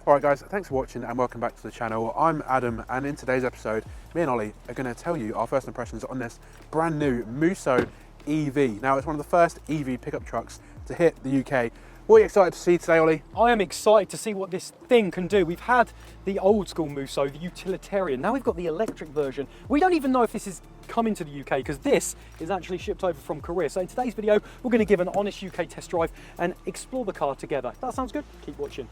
Alright guys, thanks for watching and welcome back to the channel. I'm Adam, and in today's episode, me and Ollie are going to tell you our first impressions on this brand new Musso EV. Now, it's one of the first EV pickup trucks to hit the UK. What are you excited to see today, Ollie? I am excited to see what this thing can do. We've had the old school Musso, the utilitarian. Now we've got the electric version. We don't even know if this is coming to the UK because this is actually shipped over from Korea. So in today's video, we're going to give an honest UK test drive and explore the car together. That sounds good? Keep watching.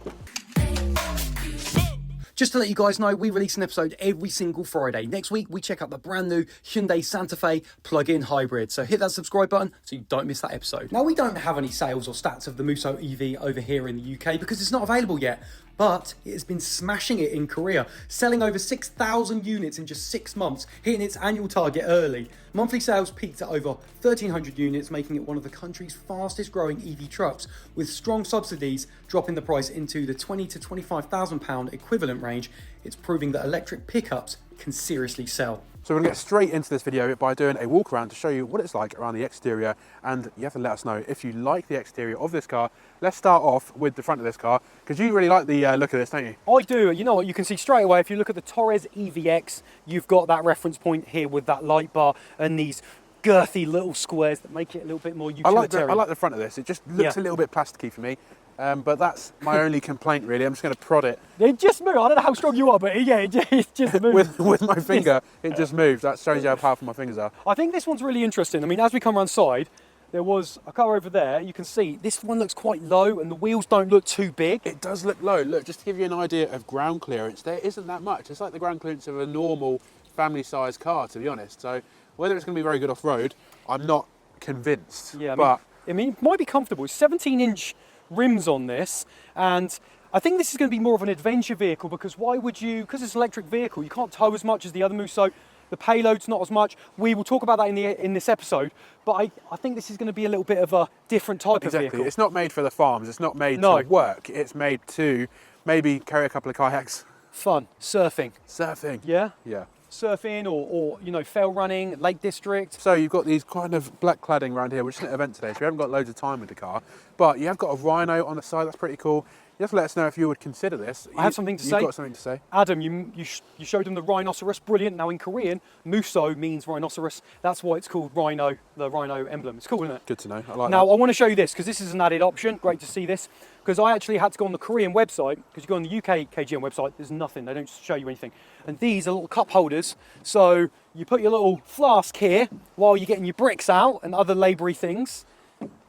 Just to let you guys know, we release an episode every single Friday. Next week, we check out the brand new Hyundai Santa Fe plug-in hybrid. So hit that subscribe button so you don't miss that episode. Now, we don't have any sales or stats of the Musso EV over here in the UK because it's not available yet. But it has been smashing it in Korea, selling over 6,000 units in just 6 months, hitting its annual target early. Monthly sales peaked at over 1,300 units, making it one of the country's fastest growing EV trucks, with strong subsidies dropping the price into the £20,000 to £25,000 equivalent range. It's proving that electric pickups can seriously sell. So we're going to get straight into this video by doing a walk around to show you what it's like around the exterior, and you have to let us know if you like the exterior of this car. Let's start off with the front of this car, because you really like the look of this, don't you? I do. You know what, you can see straight away if you look at the Torres EVX, you've got that reference point here with that light bar and these girthy little squares that make it a little bit more utilitarian. I like the front of this. It just looks a little bit plasticky for me. But that's my only complaint, really. I'm just going to prod it. It just moved. I don't know how strong you are, but yeah, it just moved. with my finger, it just moves. That shows you how powerful my fingers are. I think this one's really interesting. I mean, as we come around side, there was a car over there. You can see this one looks quite low and the wheels don't look too big. It does look low. Look, just to give you an idea of ground clearance, there isn't that much. It's like the ground clearance of a normal family-sized car, to be honest. So whether it's going to be very good off-road, I'm not convinced. Yeah, but I mean, it might be comfortable. It's 17-inch rims on this, and I think this is going to be more of an adventure vehicle because why would you, because it's an electric vehicle, you can't tow as much as the other Musso, the payload's not as much. We will talk about that in this episode, but I think this is going to be a little bit of a different type of vehicle. It's not made for the farms, it's not made to work, it's made to maybe carry a couple of kayaks. Fun, surfing. Surfing. Yeah? Yeah. Surfing or you know, fail running, Lake District. So you've got these kind of black cladding around here, which is an event today, so we haven't got loads of time with the car. But you have got a rhino on the side, that's pretty cool. You have to let us know if you would consider this. I have something to say. You've got something to say. Adam, you showed them the rhinoceros, brilliant. Now in Korean, Musso means rhinoceros. That's why it's called rhino, the rhino emblem. It's cool, isn't it? Good to know, I like Now that. I want to show you this, because this is an added option. Great to see this. Because I actually had to go on the Korean website, because you go on the UK KGM website, there's nothing, they don't show you anything. And these are little cup holders, so you put your little flask here while you're getting your bricks out and other laboury things.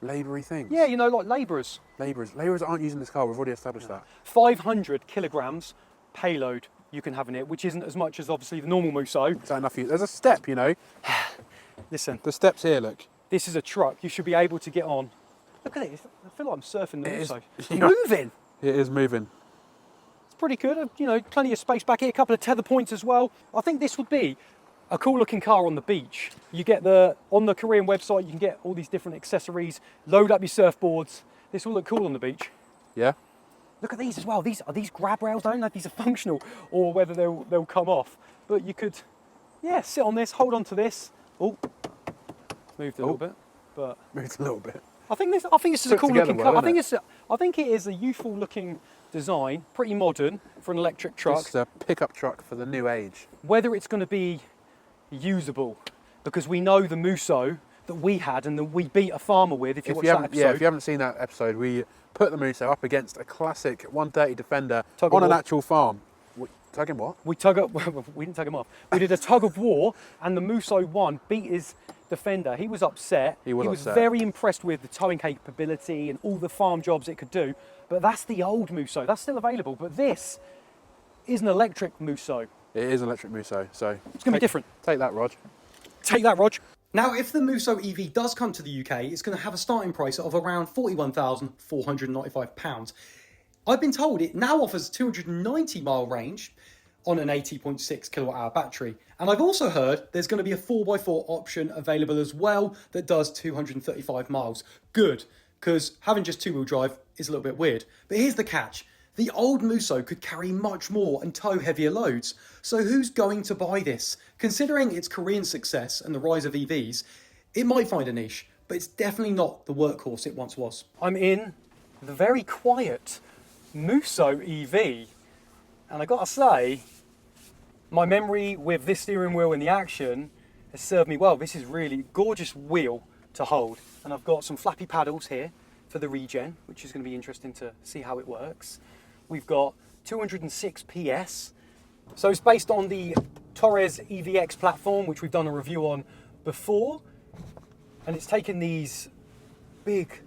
Laboury things? Yeah, you know, like labourers. Labourers aren't using this car, we've already established that. 500 kilograms payload you can have in it, which isn't as much as obviously the normal Musso. Is that enough for you? There's a step, you know. Listen. The step's here, look. This is a truck, you should be able to get on. Look at it, I feel like I'm surfing the Musso. It's Yeah. moving. It is moving. It's pretty good, you know, plenty of space back here, a couple of tether points as well. I think this would be a cool looking car on the beach. You get on the Korean website, you can get all these different accessories, load up your surfboards. This will look cool on the beach. Yeah. Look at these as well. Are these grab rails? I don't know if these are functional or whether they'll come off. But you could, yeah, sit on this, hold on to this. Oh, moved a little bit, but moved a little bit. I think this is a cool looking car. Well, I think it is a youthful looking design, pretty modern for an electric truck. It's a pickup truck for the new age. Whether it's going to be usable, because we know the Musso that we had and that we beat a farmer with. If you watch that episode, yeah, if you haven't seen that episode, we put the Musso up against a classic 130 Defender on an actual farm. Tug him what? We didn't tug him off. We did a tug of war, and the Musso won, beat his Defender. He was upset. He was very impressed with the towing capability and all the farm jobs it could do. But that's the old Musso. That's still available. But this is an electric Musso. It is an electric Musso, so it's going to be different. Take that, Rog. Take that, Rog. Now, if the Musso EV does come to the UK, it's going to have a starting price of around £41,495. I've been told it now offers 290 mile range on an 80.6 kilowatt hour battery. And I've also heard there's going to be a 4x4 option available as well that does 235 miles. Good, because having just two-wheel drive is a little bit weird. But here's the catch. The old Musso could carry much more and tow heavier loads. So who's going to buy this? Considering its Korean success and the rise of EVs, it might find a niche, but it's definitely not the workhorse it once was. I'm in the very quiet Musso EV. And I gotta say, my memory with this steering wheel in the action has served me well. This is really gorgeous wheel to hold. And I've got some flappy paddles here for the regen, which is going to be interesting to see how it works. We've got 206 PS. So it's based on the Torres EVX platform, which we've done a review on before. And it's taken these big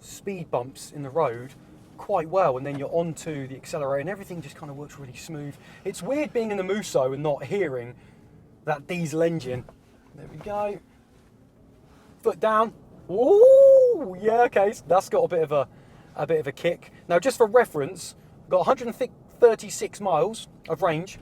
speed bumps in the road quite well, and then you're onto the accelerator and everything just kind of works really smooth. It's weird being in the Musso and not hearing that diesel engine. There we go. Foot down. Ooh, yeah, okay, so that's got a bit of a kick. Now, just for reference, got 136 miles of range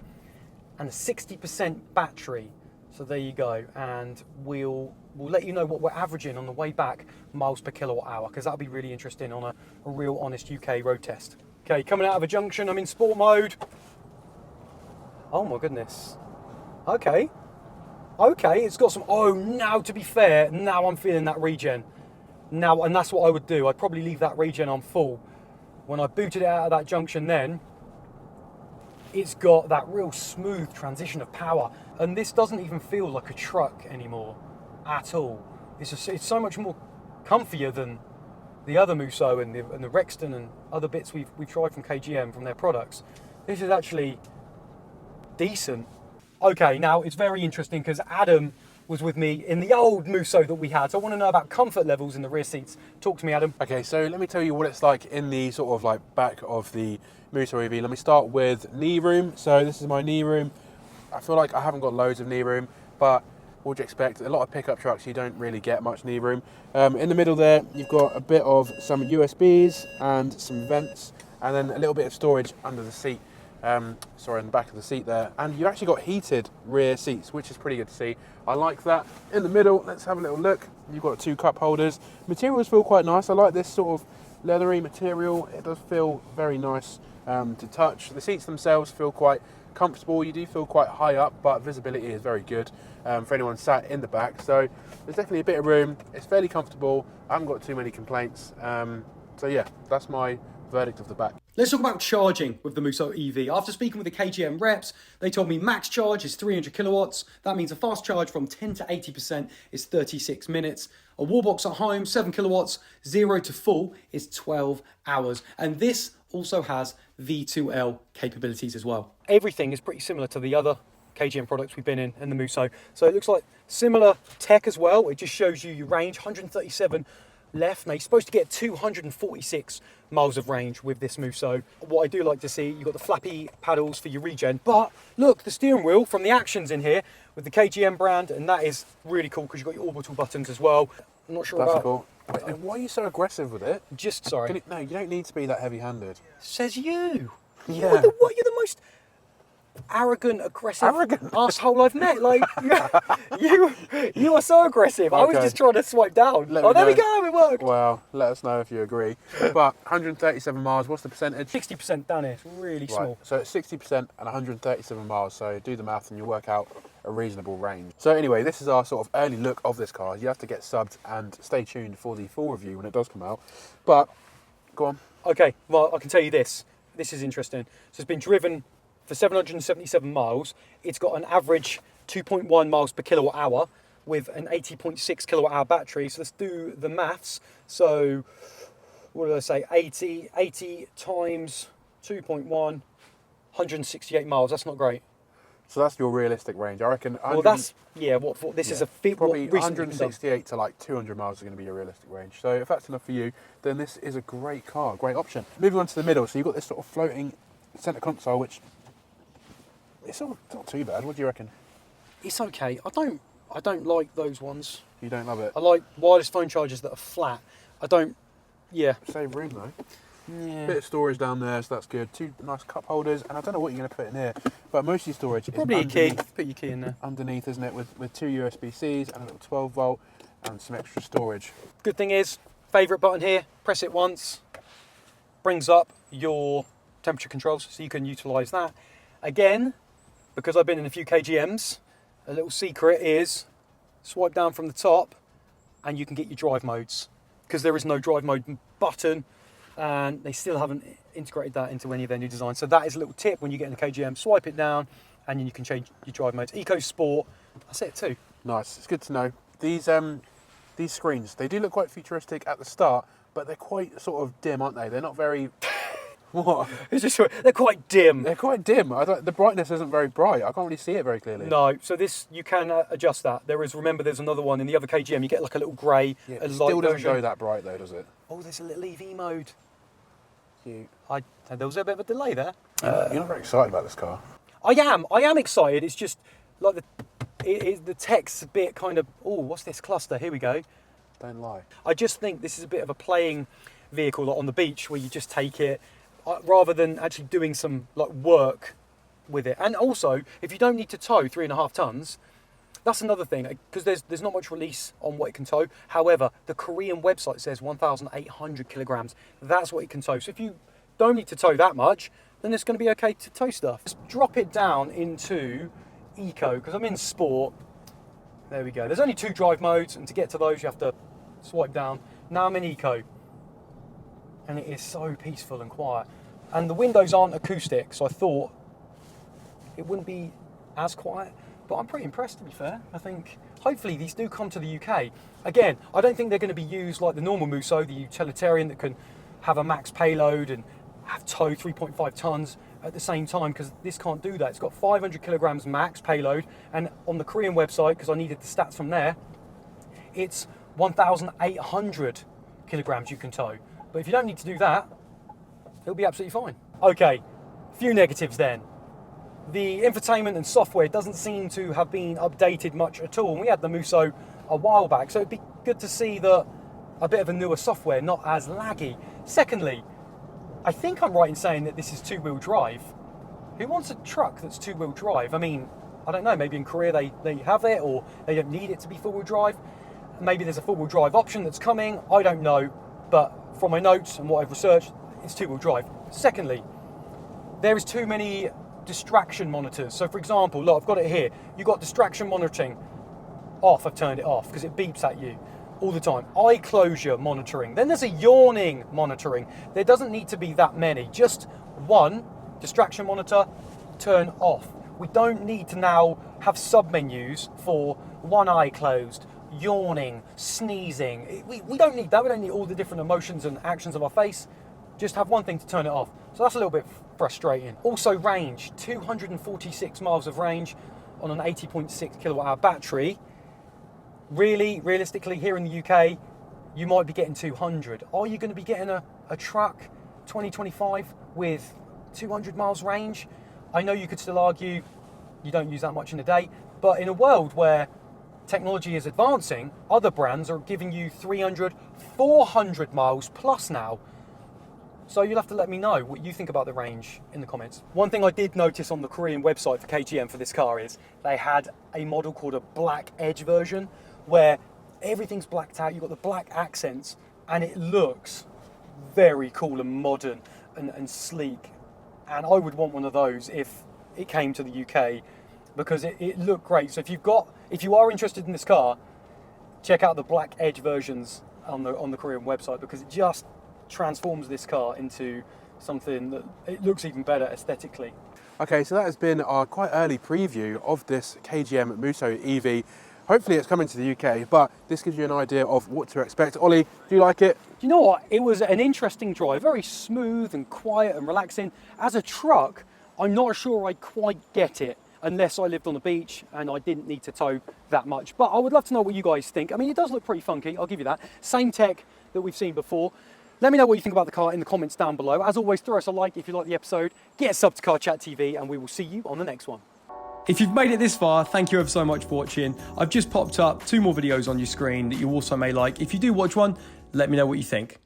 and a 60% battery. So there you go, and we'll let you know what we're averaging on the way back, miles per kilowatt hour, because that'll be really interesting on a real honest UK road test. Okay, coming out of a junction, I'm in sport mode. Oh my goodness. Okay, it's got some, now to be fair, now I'm feeling that regen. Now, and that's what I would do. I'd probably leave that regen on full. When I booted it out of that junction then, it's got that real smooth transition of power, and this doesn't even feel like a truck anymore at all. It's so much more comfier than the other Musso and the Rexton and other bits we've tried from KGM, from their products. This is actually decent. Okay, now it's very interesting because Adam was with me in the old Musso that we had, so I want to know about comfort levels in the rear seats. Talk to me, Adam. Okay, so let me tell you what it's like in the sort of like back of the Musso EV. Let me start with knee room. So this is my knee room. I feel like I haven't got loads of knee room, but what do you expect? A lot of pickup trucks, you don't really get much knee room. In the middle there, you've got a bit of some USBs and some vents, and then a little bit of storage under the seat. In the back of the seat there. And you've actually got heated rear seats, which is pretty good to see. I like that. In the middle, let's have a little look. You've got 2 cup holders. Materials feel quite nice. I like this sort of leathery material. It does feel very nice to touch. The seats themselves feel quite comfortable. You do feel quite high up, but visibility is very good for anyone sat in the back. So there's definitely a bit of room. It's fairly comfortable. I haven't got too many complaints. So yeah, that's my verdict of the back. Let's talk about charging with the Musso EV. After speaking with the KGM reps, they told me max charge is 300 kilowatts. That means a fast charge from 10 to 80% is 36 minutes. A wallbox at home, 7 kilowatts, 0 to full is 12 hours. And this also has V2L capabilities as well. Everything is pretty similar to the other KGM products we've been in the Musso. So it looks like similar tech as well. It just shows you your range, 137 left. Now you're supposed to get 246 miles of range with this Musso. What I do like to see, you've got the flappy paddles for your regen, but look, the steering wheel from the actions in here with the KGM brand, and that is really cool because you've got your orbital buttons as well. I'm not sure That's about... cool. Why are you so aggressive with it? Sorry. No, you don't need to be that heavy-handed. Says you. Yeah. You're the most arrogant, aggressive asshole I've met. Like, you are so aggressive. I was Okay. just trying to swipe down. Let me There we know. go, it worked. Well, let us know if you agree. But 137 miles, what's the percentage? 60% down here, it's really small. Right, so it's 60% and 137 miles, so do the math and you'll work out a reasonable range. So anyway, this is our sort of early look of this car. You have to get subbed and stay tuned for the full review when it does come out. But, go on. Okay, well, I can tell you this. This is interesting. So it's been driven for 777 miles. It's got an average 2.1 miles per kilowatt hour with an 80.6 kilowatt hour battery. So let's do the maths. So what did I say? 80 times 2.1, 168 miles. That's not great. So that's your realistic range. I reckon. Well, that's, yeah, this is a fit. Probably 168 to like 200 miles is going to be your realistic range. So if that's enough for you, then this is a great car, great option. Moving on to the middle, so you've got this sort of floating centre console, which it's not too bad. What do you reckon? It's okay. I don't like those ones. You don't love it? I like wireless phone chargers that are flat. Yeah. Save room though. Yeah. Bit of storage down there, so that's good. 2 nice cup holders, and I don't know what you're going to put in here, but most of your storage is Probably a key. underneath, Put your key in there. underneath, isn't it? With 2 USB-Cs and a little 12 volt and some extra storage. Good thing is, favourite button here, press it once, brings up your temperature controls, so you can utilise that. Again, because I've been in a few KGMs, a little secret is swipe down from the top and you can get your drive modes, because there is no drive mode button. and they still haven't integrated that into any of their new designs. So that is a little tip when you get in the KGM, swipe it down, and then you can change your drive modes. Eco Sport, that's it too. Nice, it's good to know. These screens, they do look quite futuristic at the start, but they're quite sort of dim, aren't they? They're not very... What? It's just, they're quite dim. They're quite dim. The brightness isn't very bright. I can't really see it very clearly. No, so this, you can adjust that. Remember, there's another one in the other KGM. You get like a little grey, Yeah, a it light still doesn't version. go that bright though, does it? Oh, there's a little EV mode. Cute. There was a bit of a delay there. You're not very excited about this car. I am excited. It's just like the tech's a bit kind of, oh, what's this cluster? Here we go. Don't lie. I just think this is a bit of a playing vehicle, like on the beach, where you just take it rather than actually doing some like work with it. And also, if you don't need to tow 3.5 tons, that's another thing, because there's not much release on what it can tow. However, the Korean website says 1,800 kilograms. That's what it can tow. So if you don't need to tow that much, then it's going to be okay to tow stuff. Just drop it down into Eco, because I'm in Sport. There we go. There's only 2 drive modes, and to get to those, you have to swipe down. Now I'm in Eco, and it is so peaceful and quiet. And the windows aren't acoustic, so I thought it wouldn't be as quiet. But I'm pretty impressed, to be fair. I think hopefully these do come to the UK. Again, I don't think they're going to be used like the normal Musso, the utilitarian that can have a max payload and have tow 3.5 tons at the same time, because this can't do that. It's got 500 kilograms max payload, and on the Korean website, because I needed the stats from there, it's 1,800 kilograms you can tow. But if you don't need to do that, it'll be absolutely fine. Okay, few negatives then. The infotainment and software doesn't seem to have been updated much at all. And we had the Musso a while back, so it'd be good to see that a bit of a newer software, not as laggy. Secondly, I think I'm right in saying that this is 2-wheel drive. Who wants a truck that's 2-wheel drive? I mean, I don't know, maybe in Korea they have it, or they don't need it to be 4-wheel drive. Maybe there's a 4-wheel drive option that's coming, I don't know. But from my notes and what I've researched, it's 2-wheel drive. Secondly, there is too many distraction monitors. So for example, look, I've got it here. You've got distraction monitoring off. I've turned it off because it beeps at you all the time. Eye closure monitoring. Then there's a yawning monitoring. There doesn't need to be that many. Just one distraction monitor, turn off. We don't need to now have sub-menus for one eye closed, yawning, sneezing. We don't need that. We don't need all the different emotions and actions of our face. Just have one thing to turn it off. So that's a little bit frustrating. Also range, 246 miles of range on an 80.6 kilowatt hour battery. Really, realistically, here in the UK, you might be getting 200. Are you going to be getting a truck 2025 with 200 miles range? I know you could still argue you don't use that much in a day, but in a world where technology is advancing, other brands are giving you 300, 400 miles plus now. So you'll have to let me know what you think about the range in the comments. One thing I did notice on the Korean website for KGM for this car is they had a model called a Black Edge version, where everything's blacked out, you've got the black accents, and it looks very cool and modern and sleek. And I would want one of those if it came to the UK, because it looked great. So if you are interested in this car, check out the Black Edge versions on the Korean website, because it just transforms this car into something that it looks even better aesthetically. Okay, so that has been our quite early preview of this KGM Musso EV. Hopefully it's coming to the UK, but this gives you an idea of what to expect. Ollie, do you like it? Do you know what? It was an interesting drive, very smooth and quiet and relaxing. As a truck, I'm not sure I quite get it unless I lived on the beach and I didn't need to tow that much. But I would love to know what you guys think. I mean, it does look pretty funky, I'll give you that. Same tech that we've seen before. Let me know what you think about the car in the comments down below. As always, throw us a like if you like the episode. Get a sub to Car Chat TV, and we will see you on the next one. If you've made it this far, thank you ever so much for watching. I've just popped up 2 more videos on your screen that you also may like. If you do watch one, let me know what you think.